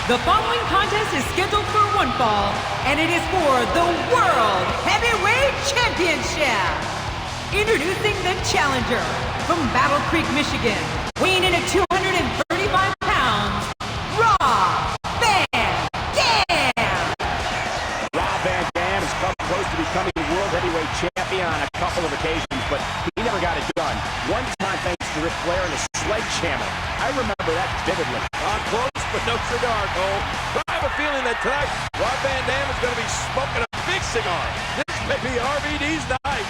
The following contest is scheduled for one fall, and it is for the World Heavyweight Championship. Introducing the challenger from Battle Creek, Michigan, weighing in at 235 pounds, Rob Van Dam. Rob Van Dam has come close to becoming World Heavyweight Champion on a couple of occasions, but he never got it done. One time thanks to Ric Flair and a sledgehammer. I remember that vividly. Close, but no cigar, Cole. But I have a feeling that tonight, Rob Van Dam is going to be smoking a big cigar. This may be RVD's night.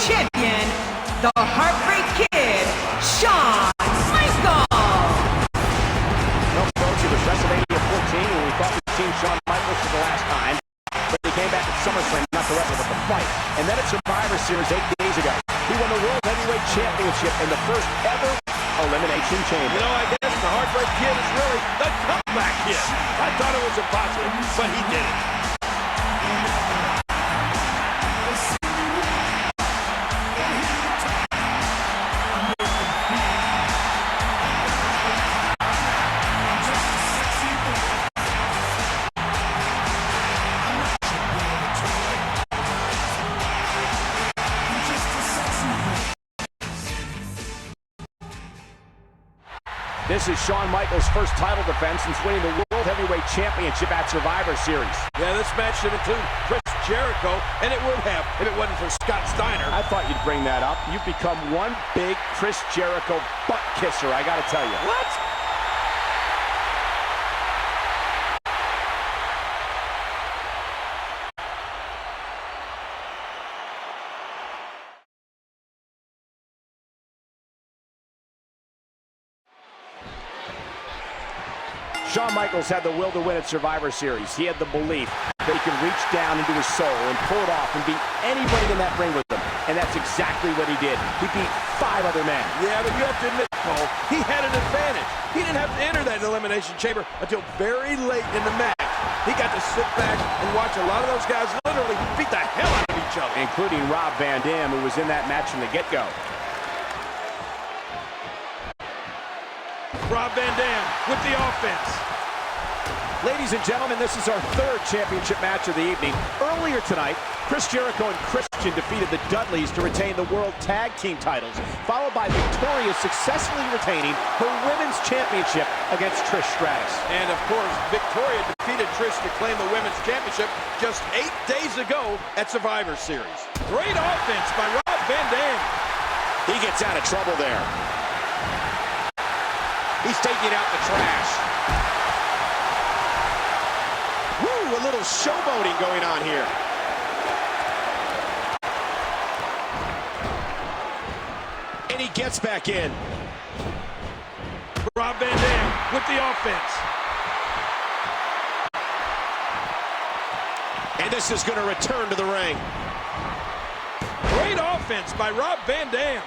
Champion, the Heartbreak Kid, Shawn Michaels. Well, folks, it was WrestleMania 14 when we thought we'd seen Shawn Michaels for the last time, but he came back at SummerSlam, not to wrestle, but to fight. And then at Survivor Series 8 days ago, he won the World Heavyweight Championship in the first ever Elimination Chamber. You know, I guess the Heartbreak Kid is really the comeback kid. I thought it was impossible, but he did it. This is Shawn Michaels' first title defense since winning the World Heavyweight Championship at Survivor Series. Yeah, this match should include Chris Jericho, and it would have if it wasn't for Scott Steiner. I thought you'd bring that up. You've become one big Chris Jericho butt kisser, I gotta tell you. What? Shawn Michaels had the will to win at Survivor Series. He had the belief that he could reach down into his soul and pull it off and beat anybody in that ring with him. And that's exactly what he did. He beat 5 other men. Yeah, but you have to admit, Cole, he had an advantage. He didn't have to enter that Elimination Chamber until very late in the match. He got to sit back and watch a lot of those guys literally beat the hell out of each other. Including Rob Van Dam, who was in that match from the get-go. Rob Van Dam with the offense. Ladies and gentlemen, this is our 3rd championship match of the evening. Earlier tonight, Chris Jericho and Christian defeated the Dudleys to retain the World Tag Team titles, followed by Victoria successfully retaining her Women's Championship against Trish Stratus. And of course, Victoria defeated Trish to claim the Women's Championship just 8 days ago at Survivor Series. Great offense by Rob Van Dam. He gets out of trouble there. He's taking out the trash. Woo, a little showboating going on here. And he gets back in. Rob Van Dam with the offense. And this is going to return to the ring. Great offense by Rob Van Dam.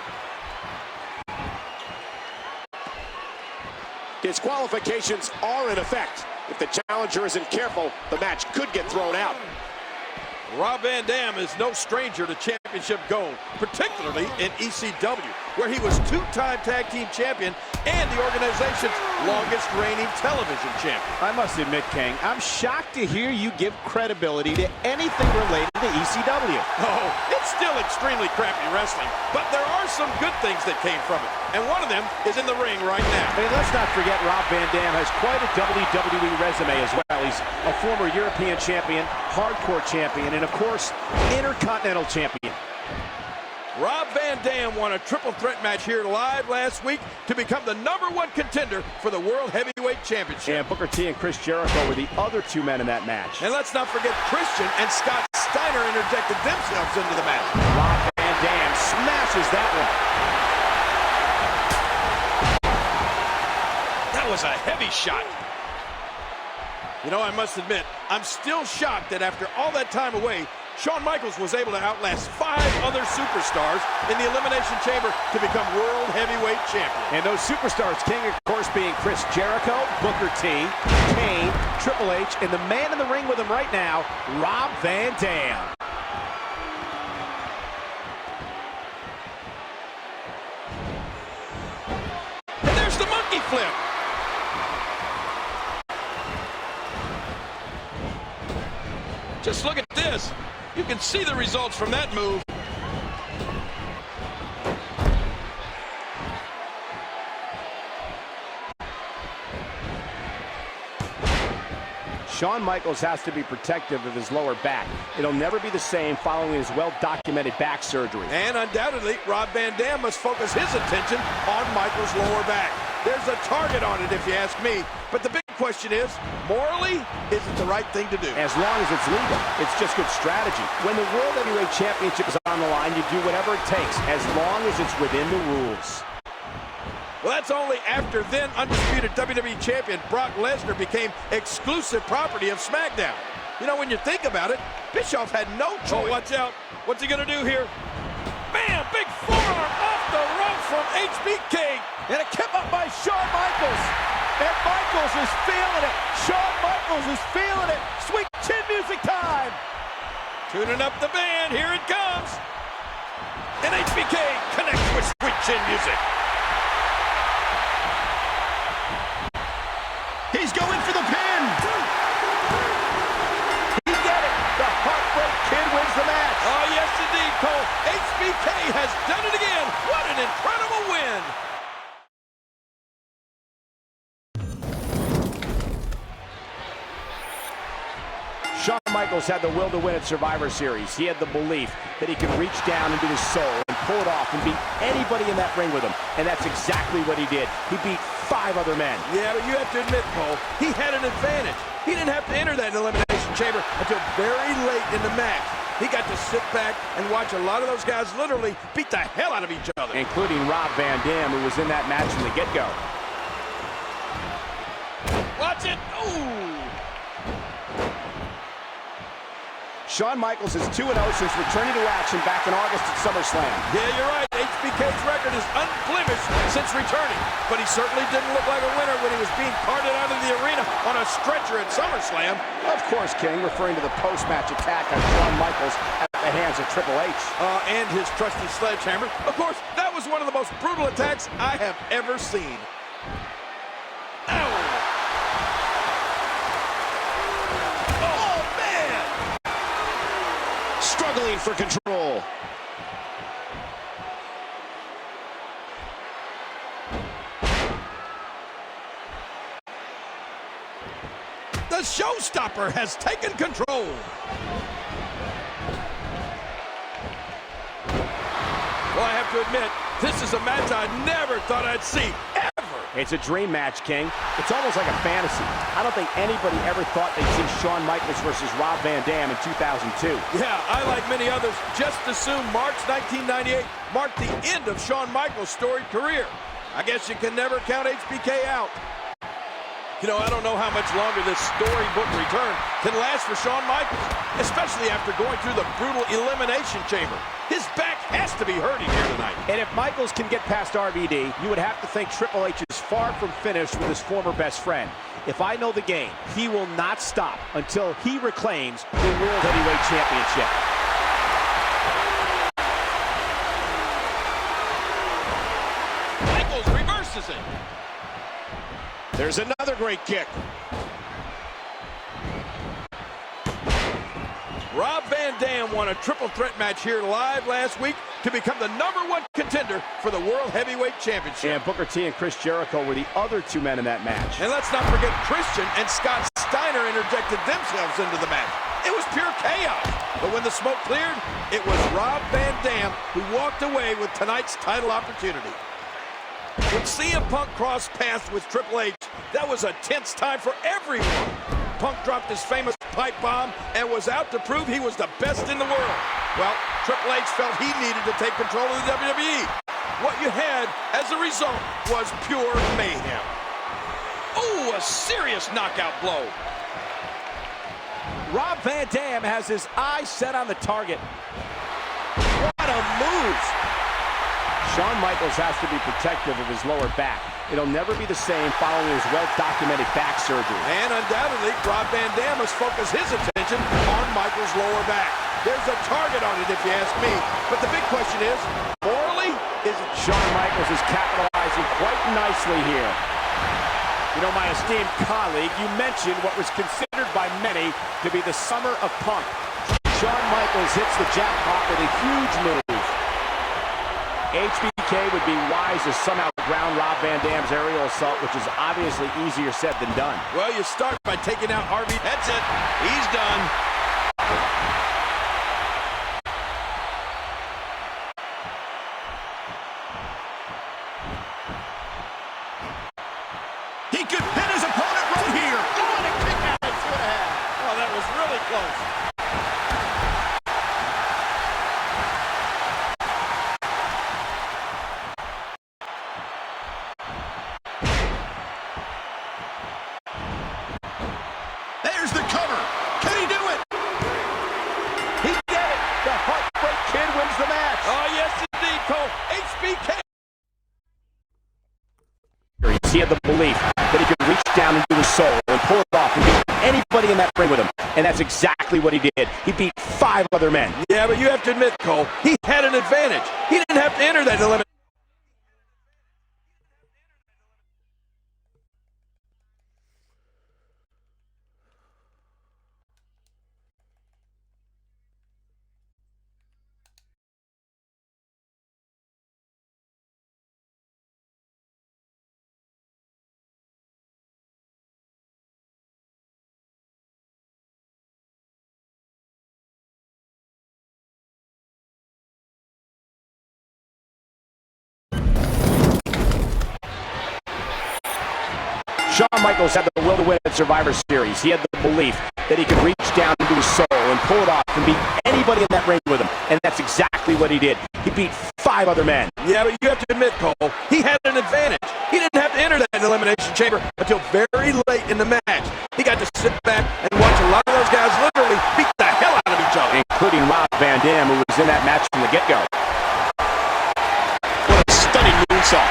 Disqualifications are in effect. If the challenger isn't careful, the match could get thrown out. Rob Van Dam is no stranger to championship gold, particularly in ECW. where he was two-time tag team champion and the organization's longest reigning television champion. I must admit, King, I'm shocked to hear you give credibility to anything related to ECW. Oh, it's still extremely crappy wrestling, but there are some good things that came from it, and one of them is in the ring right now. I mean, let's not forget Rob Van Dam has quite a WWE resume as well. He's a former European champion, hardcore champion, and of course, Intercontinental champion. Rob Van Dam won a triple threat match here live last week to become the #1 contender for the World Heavyweight Championship. And Booker T and Chris Jericho were the other two men in that match. And let's not forget Christian and Scott Steiner interjected themselves into the match. Rob Van Dam smashes that one. That was a heavy shot. You know, I must admit, I'm still shocked that after all that time away, Shawn Michaels was able to outlast 5 other superstars in the Elimination Chamber to become World Heavyweight Champion. And those superstars, King, of course, being Chris Jericho, Booker T, Kane, Triple H, and the man in the ring with him right now, Rob Van Dam. And there's the monkey flip. Just look at this. You can see the results from that move. Shawn Michaels has to be protective of his lower back. It'll never be the same following his well-documented back surgery. And undoubtedly, Rob Van Dam must focus his attention on Michaels' lower back. There's a target on it, if you ask me. But the big question is, morally, is it the right thing to do? As long as it's legal, it's just good strategy. When the World Heavyweight Championship is on the line, you do whatever it takes, as long as it's within the rules. Well, that's only after then undisputed WWE Champion Brock Lesnar became exclusive property of SmackDown. You know, when you think about it, Bischoff had no choice. Oh, watch out. What's he going to do here? Bam! Big forearm off the rope from HBK. And a kick up by Shawn Michaels. And Michaels is feeling it. Shawn Michaels is feeling it. Sweet chin music time. Tuning up the band. Here it comes. And HBK connects with sweet chin music. He's going for the pin. He did it. The Heartbreak Kid wins the match. Oh, yes, indeed, Cole. HBK has done it again. What an incredible win. Shawn Michaels had the will to win at Survivor Series. He had the belief that he could reach down into his soul and pull it off and beat anybody in that ring with him. And that's exactly what he did. He beat 5 other men. Yeah, but you have to admit, Cole, he had an advantage. He didn't have to enter that Elimination Chamber until very late in the match. He got to sit back and watch a lot of those guys literally beat the hell out of each other. Including Rob Van Dam, who was in that match from the get-go. Watch it. Ooh. Shawn Michaels is 2-0 since returning to action back in August at SummerSlam. Yeah, you're right. HBK's record is unblemished since returning. But he certainly didn't look like a winner when he was being carted out of the arena on a stretcher at SummerSlam. Of course, King, referring to the post-match attack on Shawn Michaels at the hands of Triple H. And his trusty sledgehammer. Of course, that was one of the most brutal attacks I have ever seen. Ow! Oh, man! Struggling for control. The showstopper has taken control. Well, I have to admit, this is a match I never thought I'd see, ever. It's a dream match, King. It's almost like a fantasy. I don't think anybody ever thought they'd see Shawn Michaels versus Rob Van Dam in 2002. Yeah, I, like many others, just assumed March 1998 marked the end of Shawn Michaels' storied career. I guess you can never count HBK out. You know, I don't know how much longer this storybook return can last for Shawn Michaels, especially after going through the brutal Elimination Chamber. His back has to be hurting here tonight. And if Michaels can get past RVD, you would have to think Triple H is far from finished with his former best friend. If I know the game, he will not stop until he reclaims the World Heavyweight Championship. misses it. There's another great kick. Rob Van Dam won a triple threat match here live last week to become the #1 contender for the World Heavyweight Championship. And Booker T and Chris Jericho were the other two men in that match. And let's not forget Christian and Scott Steiner interjected themselves into the match. It was pure chaos. But when the smoke cleared, it was Rob Van Dam who walked away with tonight's title opportunity. When CM Punk crossed paths with Triple H, that was a tense time for everyone. Punk dropped his famous pipe bomb and was out to prove he was the best in the world. Well, Triple H felt he needed to take control of the WWE. What you had as a result was pure mayhem. Oh, a serious knockout blow. Rob Van Dam has his eyes set on the target. What a move! Shawn Michaels has to be protective of his lower back. It'll never be the same following his well-documented back surgery. And undoubtedly, Rob Van Dam must focus his attention on Michaels' lower back. There's a target on it, if you ask me. But the big question is, morally, is it? Shawn Michaels is capitalizing quite nicely here. You know, my esteemed colleague, you mentioned what was considered by many to be the summer of Punk. Shawn Michaels hits the jackpot with a huge move. HBK would be wise to somehow ground Rob Van Dam's aerial assault, which is obviously easier said than done. Well, you start by taking out RV. That's it. He's done. He could pin his opponent right here. Oh, and a kick out. Oh, that was really close. There's the cover. Can he do it? He did it. The Heartbreak Kid wins the match. Oh, yes, indeed, Cole. HBK. He had the belief that he could reach down into his soul and pull it off and beat anybody in that ring with him. And that's exactly what he did. He beat 5 other men. Yeah, but you have to admit, Cole, he had an advantage. He didn't have to enter that elimination. Shawn Michaels had the will to win at Survivor Series. He had the belief that he could reach down into his soul and pull it off and beat anybody in that ring with him. And that's exactly what he did. He beat 5 other men. Yeah, but you have to admit, Cole, he had an advantage. He didn't have to enter that elimination chamber until very late in the match. He got to sit back and watch a lot of those guys literally beat the hell out of each other. Including Rob Van Dam, who was in that match from the get-go. What a stunning moonsault.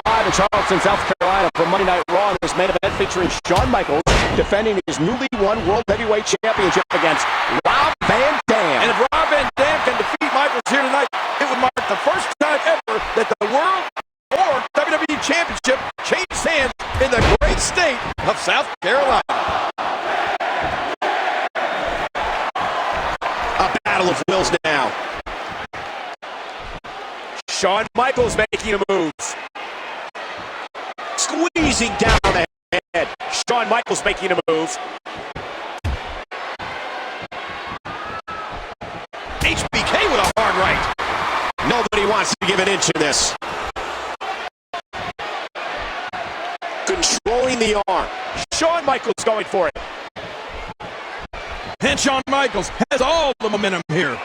Live in Charleston, South Carolina for Monday Night Raw in this main event featuring Shawn Michaels defending his newly won World Heavyweight Championship against Rob Van Dam. And if Rob Van Dam can defeat Michaels here tonight, it would mark the first time ever that the World or WWE Championship changed hands in the great state of South Carolina. A battle of wills now. Shawn Michaels making a move. Squeezing down the head. Shawn Michaels making a move. HBK with a hard right. Nobody wants to give an inch of this. Controlling the arm. Shawn Michaels going for it. And Shawn Michaels has all the momentum here.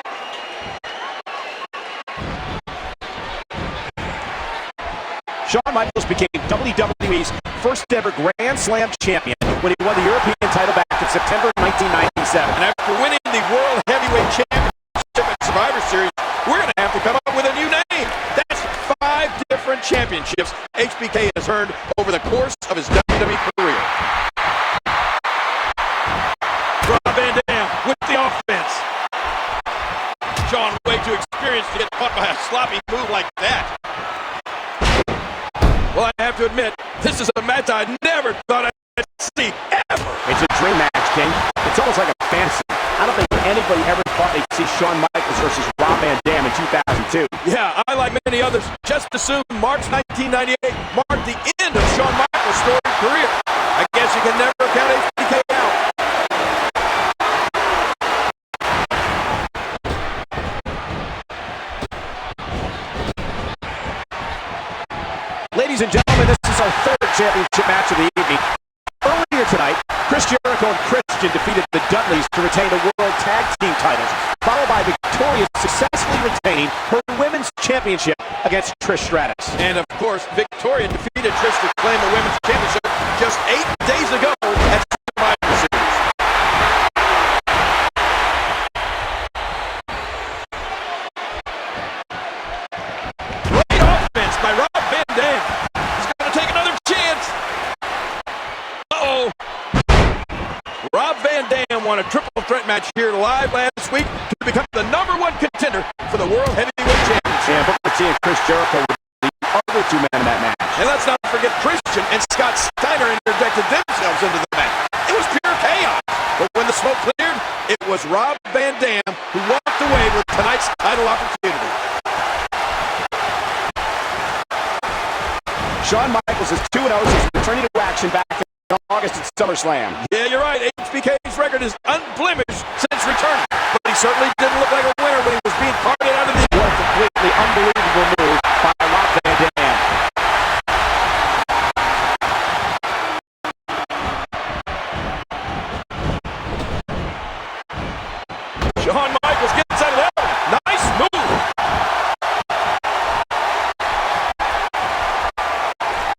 Shawn Michaels became WWE's first ever Grand Slam champion when he won the European title back in September 1997. And after winning the World Heavyweight Championship at Survivor Series, we're going to have to come up with a new name. That's 5 different championships HBK has earned over the course of his WWE career. Rob Van Dam with the offense. Shawn way too experienced to get caught by a sloppy move. move like that. Well, I have to admit, this is a match I never thought I'd see ever. It's a dream match, King. It's almost like a fantasy. I don't think anybody ever thought they'd see Shawn Michaels versus Rob Van Dam in 2002. Yeah, I, like many others, just assumed March 1998 marked the end of Shawn Michaels' storied career. I guess you can never count HBK out. Ladies and gentlemen, this is our third championship match of the evening. Earlier tonight, Chris Jericho and Christian defeated the Dudleys to retain the World Tag Team titles, followed by Victoria successfully retaining her Women's Championship against Trish Stratus. And of course, Victoria defeated Trish to claim the Women's Championship just 8 days ago at Survivor Series. Great offense by Rob Van Dam. He's going to take another chance. Uh-oh. Rob Van Dam won a triple threat match here live last week to become the #1 contender for the World Heavyweight Championship. And Booker T and Chris Jericho were the other two men in that match. And let's not forget Christian and Scott Steiner interjected themselves into the match. It was pure chaos. But when the smoke cleared, it was Rob Van Dam who walked away with tonight's title opportunity. Shawn Michaels is 2-0 since returning to action back in August at SummerSlam. Yeah, you're right. HBK's record is unblemished since returning. But he certainly didn't look like a winner when he was being carted out of the... What a completely unbelievable move by Rob Van Dam. Shawn Michaels gets out of that. Nice move.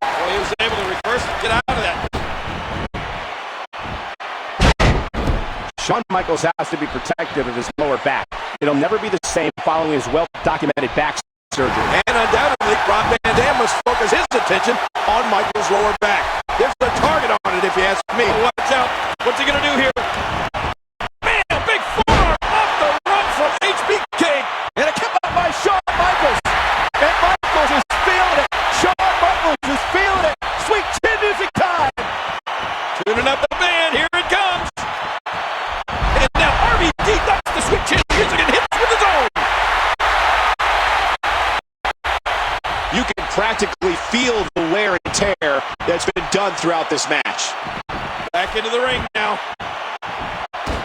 Well, he was able to reverse and get out of that. Shawn Michaels has to be protective of his lower back. It'll never be the same following his well-documented back surgery. And undoubtedly, Rob Van Dam must focus his attention on Michaels' lower back. There's a target on it, if you ask me. Watch out. What's he going to do here? Man, a big forearm off the rope from HBK. And a kick out by Shawn Michaels. And Michaels is feeling it. Shawn Michaels is feeling it. Sweet chin music time. Tuning up the band. Here it comes. And now RVD ducks the sweet chin music and hits with his own. You can practically feel the wear and tear that's been done throughout this match. Back into the ring now.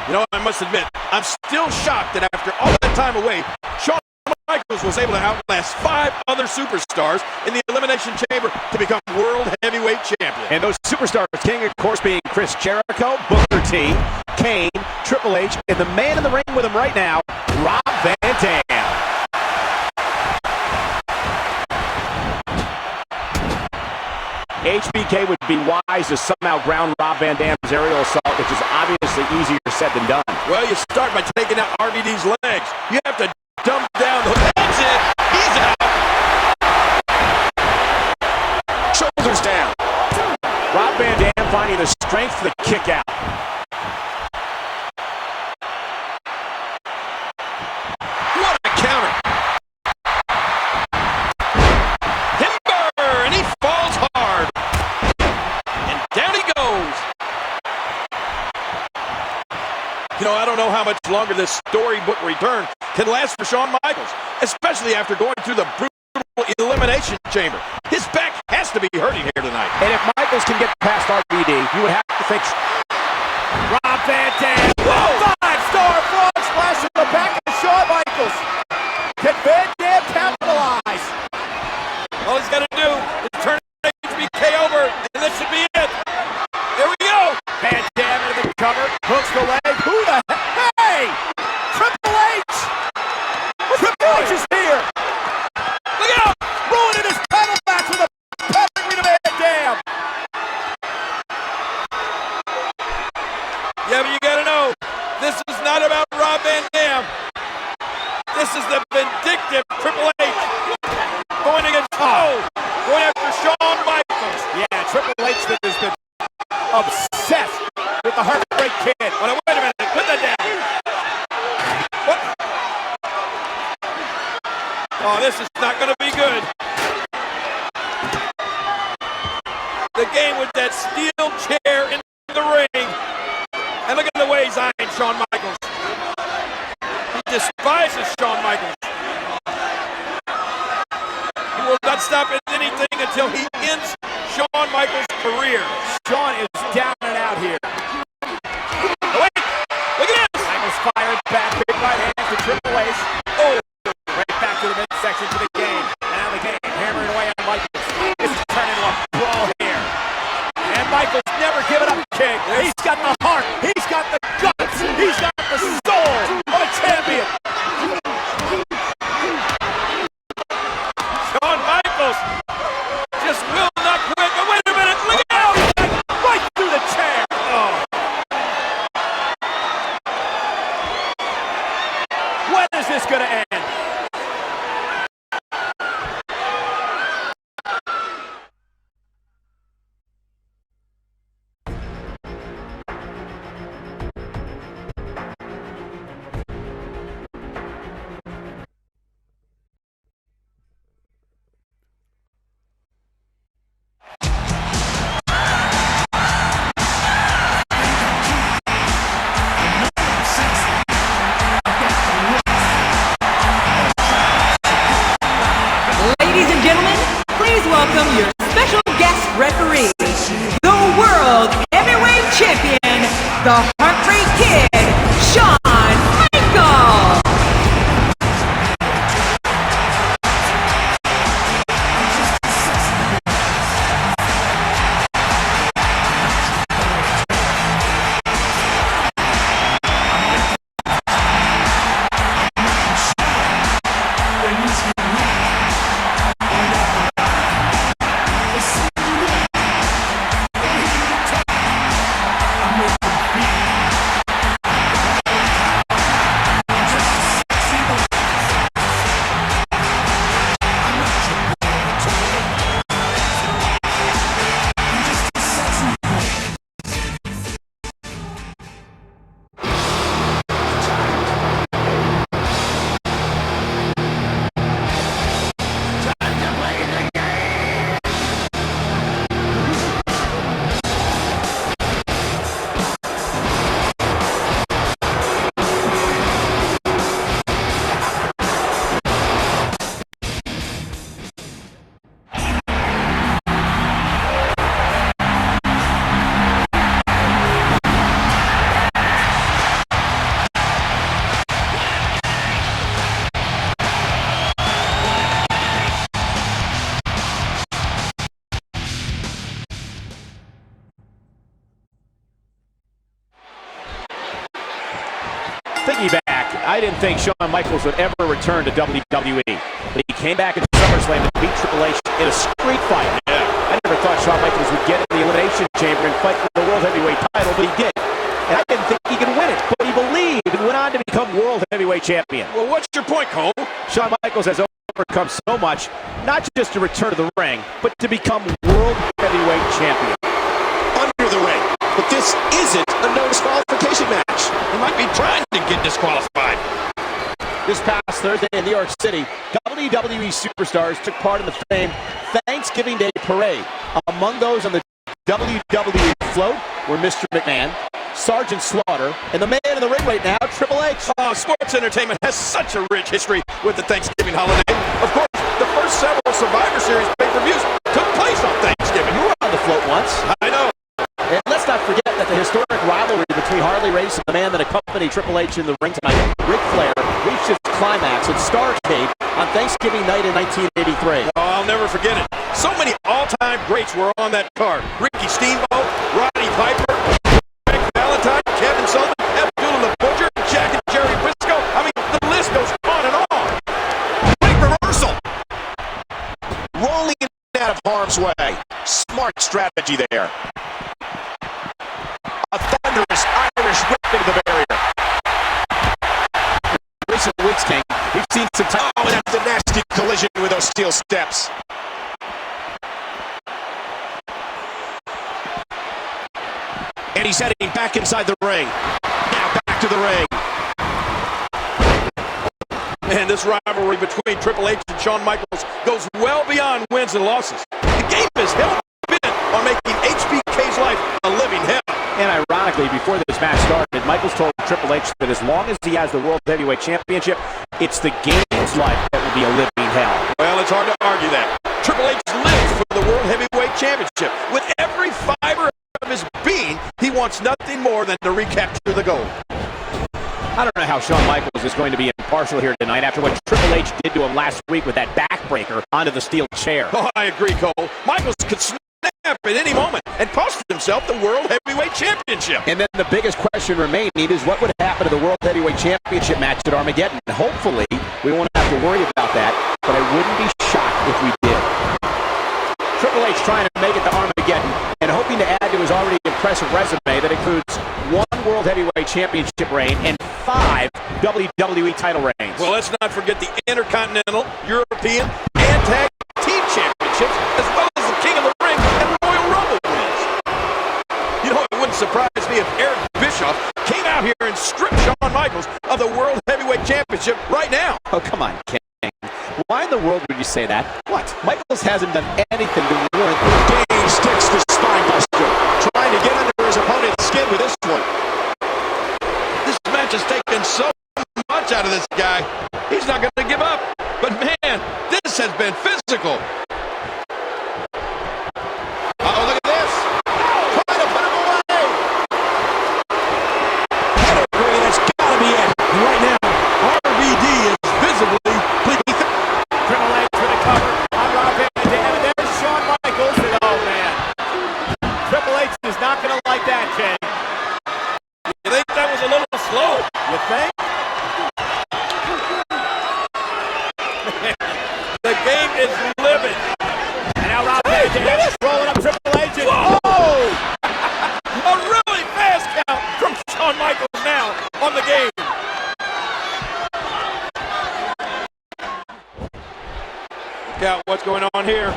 You know, I must admit, I'm still shocked that after all that time away, Shawn Michaels was able to outlast 5 other superstars in the Elimination Chamber to become World Heavyweight Champion. And those superstars, King, of course, being Chris Jericho, Booker T, Kane, Triple H, and the man in the ring with him right now, Rob Van Dam. HBK would be wise to somehow ground Rob Van Dam's aerial assault, which is obviously easier said than done. Well, you start by taking out RVD's legs. You have to dump down the... That's it! He's out! Shoulders down. Rob Van Dam finding the strength for the kick out. What a counter! Timber! And he falls hard. And down he goes. You know, I don't know how much longer this storybook return can last for Shawn Michaels, especially after going through the brutal Elimination Chamber. His back has to be hurting here tonight. And if Michaels can get past RVD, you would have to think Rob Van Dam. Whoa! 5-star frog splash in the back of Shawn Michaels. Can Van Dam capitalize? All he's got to do is turn HBK over, and this should be it. Here we go. Van Dam into the cover, hooks the leg. Who the heck? Hey! Triple H! Triple H is here! Look out! Ruining his title match with a pedigree to Van Dam! Yeah, but you got to know, this to be good. The game with that steel chair in the ring. And look at the way he's eyeing Shawn Michaels. He despises Shawn Michaels. He will not stop at anything until he ends Shawn Michaels' career. Shawn is down and out here. Oh, wait! Look at this! Michaels fired back, big right hand to Triple H. Oh! Right back to the midsection to the game. Now the game hammering away on Michaels. This is turning into a brawl here. And Michaels never giving up, King. He's got the heart. He's got the guts. He's got the soul of a champion. Shawn Michaels just will not quit. But wait a minute, look out! Right through the chair. Oh. When is this going to end? Ladies and gentlemen, please welcome your special guest referee, the World Heavyweight Champion, the Heartbreak Kid, Shawn Michaels. Thinking back, I didn't think Shawn Michaels would ever return to WWE. But he came back at SummerSlam to beat Triple H in a street fight. Yeah. I never thought Shawn Michaels would get in the Elimination Chamber and fight for the World Heavyweight title, but he did. And I didn't think he could win it, but he believed and went on to become World Heavyweight Champion. Well, what's your point, Cole? Shawn Michaels has overcome so much, not just to return to the ring, but to become World Heavyweight Champion. Under the ring. But this isn't a no disqualification match. He might be trying to get disqualified. This past Thursday in New York City, WWE superstars took part in the famed Thanksgiving Day Parade. Among those on the WWE float were Mr. McMahon, Sergeant Slaughter, and the man in the ring right now, Triple H. Oh, sports entertainment has such a rich history with the Thanksgiving holiday. Of course, the first several Survivor Series pay-per-views took place on Thanksgiving. You were on the float once. I know. And let's not forget that the historic rivalry between Harley Race and the man that accompanied Triple H in the ring tonight, Ric Flair, reached its climax at Starrcade on Thanksgiving night in 1983. Oh, I'll never forget it. So many all-time greats were on that card. Ricky Steamboat, Roddy Piper, Greg Valentine, Kevin Sullivan, Abdullah the Butcher, Jack and Jerry Briscoe. I mean, the list goes on and on. Big reversal. Rolling out of harm's way. Smart strategy there. A thunderous Irish whip into the barrier. Recent weeks, King, we've seen some time. Oh, and that's a nasty collision with those steel steps. And he's heading back inside the ring. Now back to the ring. Man, this rivalry between Triple H and Shawn Michaels goes well beyond wins and losses. The game is hell-bent on making HBK's life a living hell. And ironically, before this match started, Michaels told Triple H that as long as he has the World Heavyweight Championship, it's the game's life that will be a living hell. Well, it's hard to argue that. Triple H lives for the World Heavyweight Championship. With every fiber of his being, he wants nothing more than to recapture the gold. I don't know how Shawn Michaels is going to be impartial here tonight after what Triple H did to him last week with that backbreaker onto the steel chair. Oh, I agree, Cole. Michaels could snap at any moment and cost himself the World Heavyweight Championship. And then the biggest question remaining is what would happen to the World Heavyweight Championship match at Armageddon. Hopefully, we won't have to worry about that, but I wouldn't be shocked if we did. Triple H trying to make it to Armageddon and hoping to add to his already impressive resume that includes 1 World Heavyweight Championship reign and 5 WWE title reigns. Well, let's not forget the Intercontinental, European, and Tag Team Championships, as well as the King of the Ring and Royal Rumble wins. You know, it wouldn't surprise me if Eric Bischoff came out here and stripped Shawn Michaels of the World Heavyweight Championship right now. Oh, come on, King. Why in the world would you say that? What? Michaels hasn't done anything to warrant it. Kane sticks the spine buster, trying to get under his opponent's skin with this one. This match has taken so much out of this guy. He's not going to give up. But man, this has been physical. Uh-oh, look at this. Trying to put him away. Pedigree, that's got to be it. Right now, RVD is visibly bleeding. Triple H for the cover on Rob Van Dam, and there's Shawn Michaels. And oh, man. Triple H is not going to like that, King. You think that was a little slow? You think? The game is living. And now Rob Van Dam is rolling up Triple H. And Whoa! A really fast count from Shawn Michaels now on the game. Look out, what's going on here?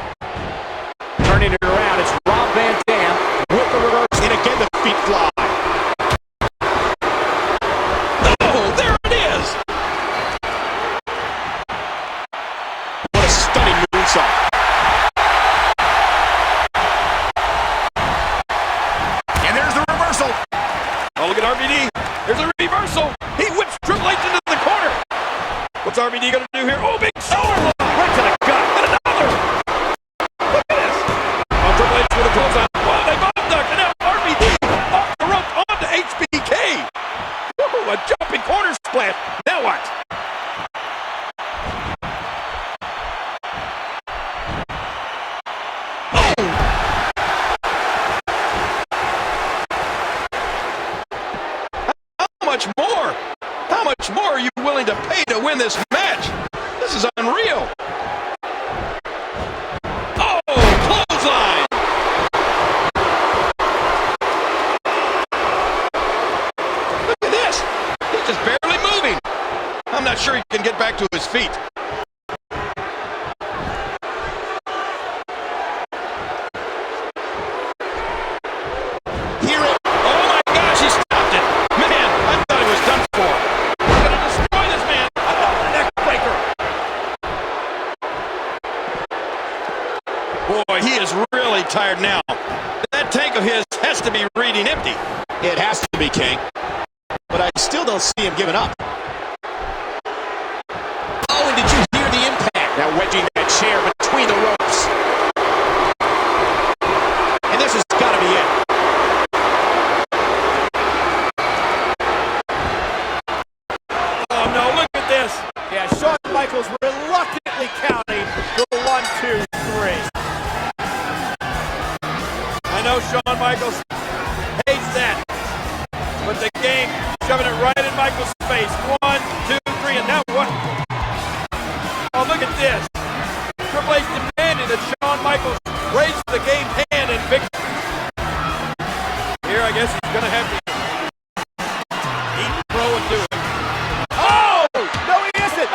turning it around. It's Rob Van Dam with the reverse. And again, the feet fly. Oh, there it is! What a stunning moonsault. And there's the reversal. Oh, look at RVD. There's a reversal. He whips Triple H into the corner. What's RVD going to do here? Oh, big shoulder block. Right to the gut. And another. Look at this. Oh, Triple H with a clothesline. Wow, they both ducked. And now RVD off the rope onto HBK. Woo, a jumping corner splash. Now what? How much more are you willing to pay to win this match? This is unreal. Oh, clothesline. Look at this. He's just barely moving. I'm not sure he can get back to his feet. Boy, he is really tired now. That tank of his has to be reading empty. It has to be, King. But I still don't see him giving up. Oh, and did you hear the impact? Now wedging that chair between the ropes. And this has got to be it. Oh, no, look at this. Yeah, Shawn Michaels reluctantly counting the 1, 2, 3. I know Shawn Michaels hates that, but the game shoving it right in Michaels' face. 1, 2, 3, and now what? Oh, look at this. Triple H demanding that Shawn Michaels raise the game hand in victory. Here, I guess he's going to have to eat, throw, and do it. Oh! No, he isn't!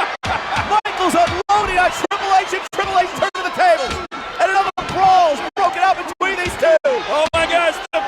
Michaels unloading on Triple H, and Triple H turned to the tables. And another brawl is broken out between these two. Oh my gosh, the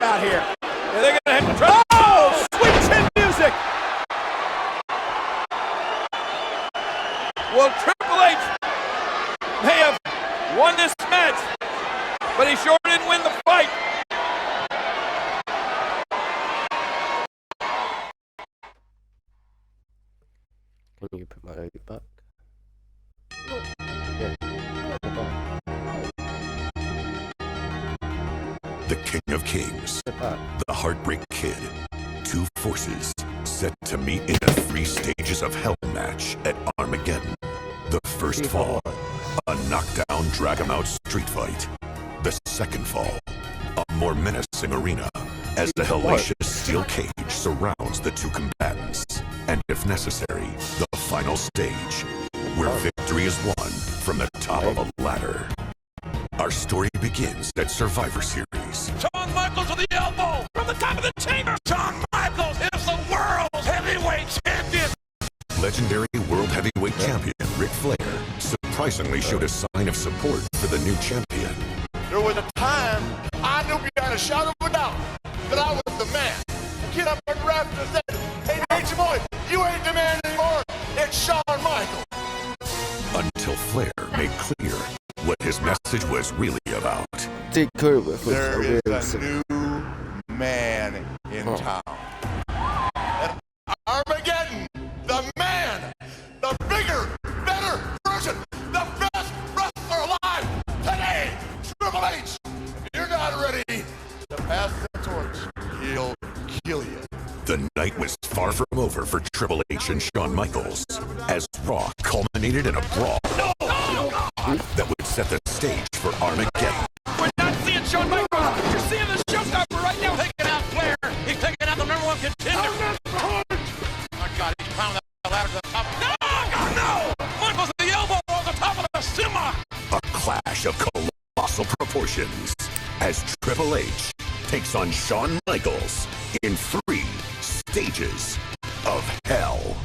out here. Yeah, they're going to have to try. Oh, sweet chin music. Well, Triple H may have won this match, but he sure didn't win the fight. Can you put my hoodie back? Yeah. The King of Kings, the Heartbreak Kid, two forces set to meet in a 3 stages of hell match at Armageddon. The first fall, a knockdown, drag-em-out street fight. The second fall, a more menacing arena as the hellacious steel cage surrounds the two combatants. And if necessary, the final stage, where victory is won from the top of a ladder. Our story begins at Survivor Series. Shawn Michaels with the elbow from the top of the chamber. Shawn Michaels is the world's heavyweight champion. Legendary World Heavyweight Champion Ric Flair surprisingly showed a sign of support for the new champion. There was a time I knew beyond a shadow of a doubt that I was the man. Get up and rap and say, hey, Nature Boy, you ain't the man anymore. It's Shawn Michaels. Until Flair made clear what his message was really about. Take over for There is a new man in town. At Armageddon, the man, the bigger, better version, the best wrestler alive today, Triple H. If you're not ready to pass the torch, he'll kill you. The night was far from over for Triple H and Shawn Michaels, as Raw culminated in a brawl that would set the stage for Armageddon. We're not seeing Shawn Michaels. You're seeing the showstopper right now. Taking out Flair. He's taking out the #1 contender. Oh my God, he's pounding that ladder to the top. No, God, no! Michaels at the elbow on the top of the semi. A clash of colossal proportions as Triple H takes on Shawn Michaels in 3 stages of hell.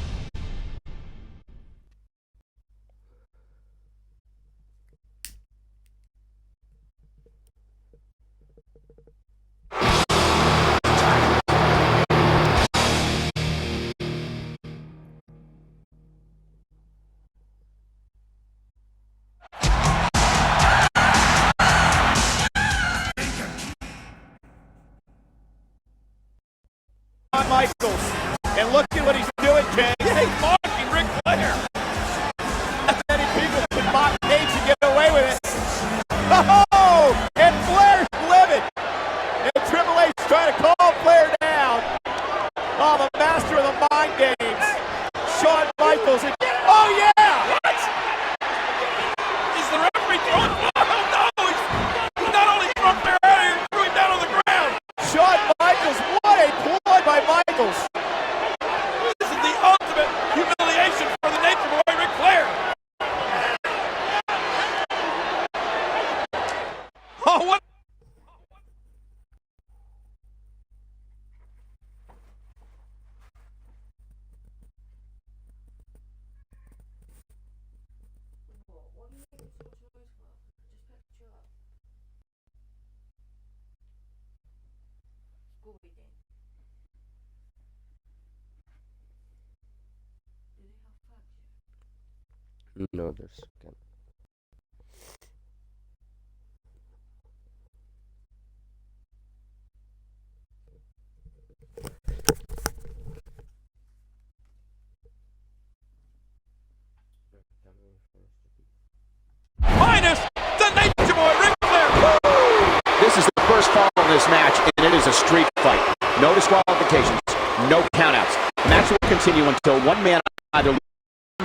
Shawn Michaels. And look at what he's doing, King. He's mocking Ric Flair. Many people could mock Cage and get away with it. Oh! And Flair's livid. And Triple H trying to calm Flair down. Oh, the master of the mind games. Shawn Michaels. Oh, yeah! What? Is the referee throwing? Oh, no! He's not only throwing Flair out of here, he threw him down on the ground. Shawn Michaels, what a ploy by Michaels. This is the ultimate humiliation for the Nature Boy, Ric Flair. Oh, what? No, there's second. Minus the Nature Boy, Ric Flair. This is the first fall in this match, and it is a street fight. No disqualifications, no countouts. The match will continue until one man either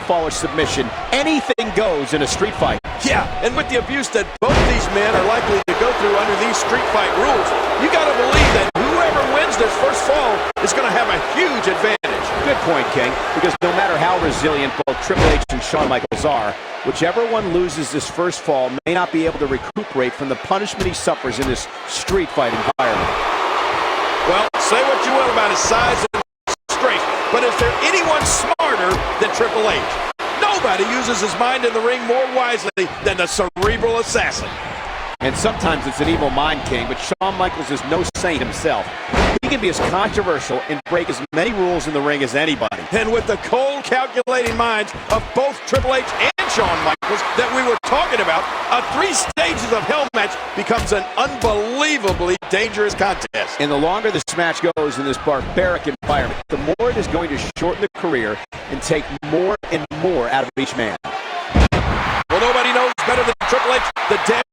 fall or submission. Anything goes in a street fight. Yeah, and with the abuse that both these men are likely to go through under these street fight rules, you got to believe that whoever wins this first fall is going to have a huge advantage. Good point, King, because no matter how resilient both Triple H and Shawn Michaels are, whichever one loses this first fall may not be able to recuperate from the punishment he suffers in this street fight environment. Well, say what you will about his size and strength, but is there anyone smarter than Triple H? Nobody uses his mind in the ring more wisely than the cerebral assassin. And sometimes it's an evil mind, King, but Shawn Michaels is no saint himself. He can be as controversial and break as many rules in the ring as anybody. And with the cold, calculating minds of both Triple H and Shawn Michaels that we were talking about, a 3 stages of hell match becomes an unbelievably dangerous contest. And the longer this match goes in this barbaric environment, the more it is going to shorten the career and take more and more out of each man. Well, nobody knows better than Triple H the damage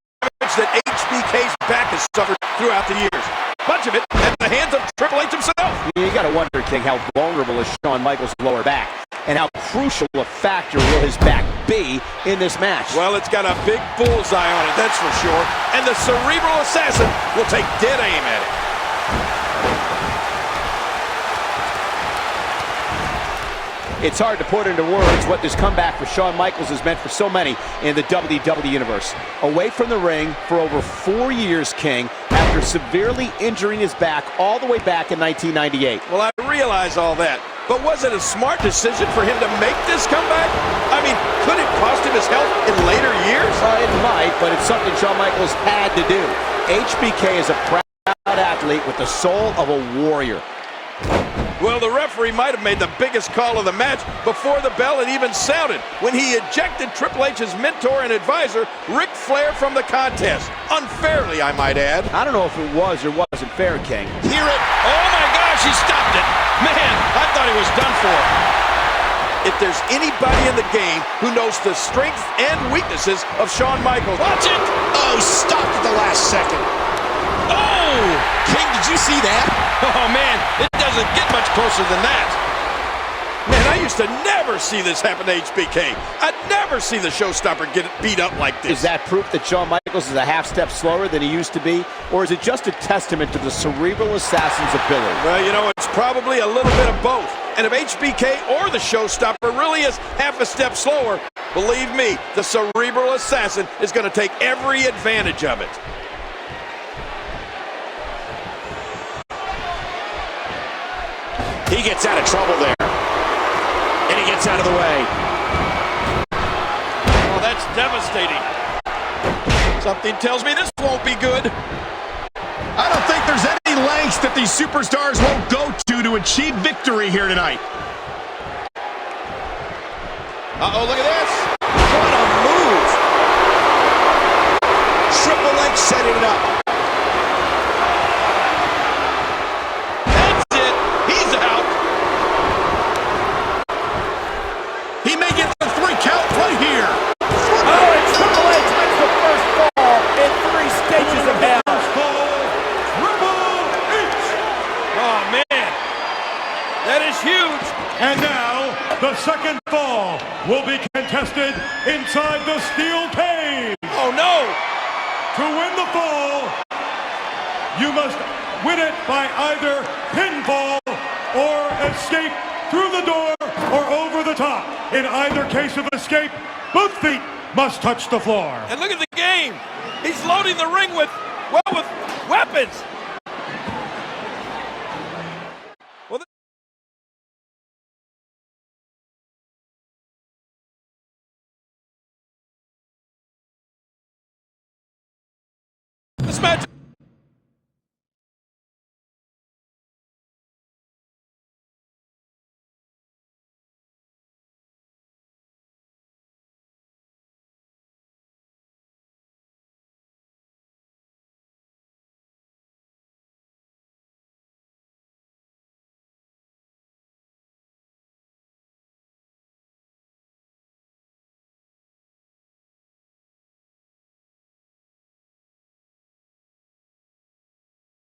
that HBK's back has suffered throughout the years. Much of it at the hands of Triple H himself. You got to wonder, King, how vulnerable is Shawn Michaels' lower back, and how crucial a factor will his back be in this match. Well, it's got a big bullseye on it, that's for sure. And the Cerebral Assassin will take dead aim at it. It's hard to put into words what this comeback for Shawn Michaels has meant for so many in the WWE Universe. Away from the ring for over 4 years, King, after severely injuring his back all the way back in 1998. Well, I realize all that, but was it a smart decision for him to make this comeback? I mean, could it cost him his health in later years? It might, but it's something Shawn Michaels had to do. HBK is a proud athlete with the soul of a warrior. Well, the referee might have made the biggest call of the match before the bell had even sounded, when he ejected Triple H's mentor and advisor, Ric Flair, from the contest. Unfairly, I might add. I don't know if it was or wasn't fair, King. Hear it? Oh my gosh, he stopped it. Man, I thought he was done for. If there's anybody in the game who knows the strengths and weaknesses of Shawn Michaels. Watch it! Oh, stopped at the last second. Oh! King, did you see that? Oh man, it doesn't get much closer than that. Man, I used to never see this happen to HBK. I'd never see the showstopper get beat up like this. Is that proof that Shawn Michaels is a half step slower than he used to be? Or is it just a testament to the Cerebral Assassin's ability? Well, you know, it's probably a little bit of both. And if HBK or the showstopper really is half a step slower, believe me, the Cerebral Assassin is going to take every advantage of it. He gets out of trouble there. And he gets out of the way. Oh, that's devastating. Something tells me this won't be good. I don't think there's any lengths that these superstars won't go to achieve victory here tonight. Uh-oh, look at this. What a move. Triple H setting it up. That's it. He's out. He may get the 3 count right here. Oh, and Triple H makes the first fall in 3 stages of hell. Oh, man. That is huge. And now, the second fall will be contested inside the steel cage. Oh, no. To win the fall, you must win it by either pinfall or escape through the door or over the top. In either case of escape, both feet must touch the floor. And look at the game. He's loading the ring with weapons. Well, this match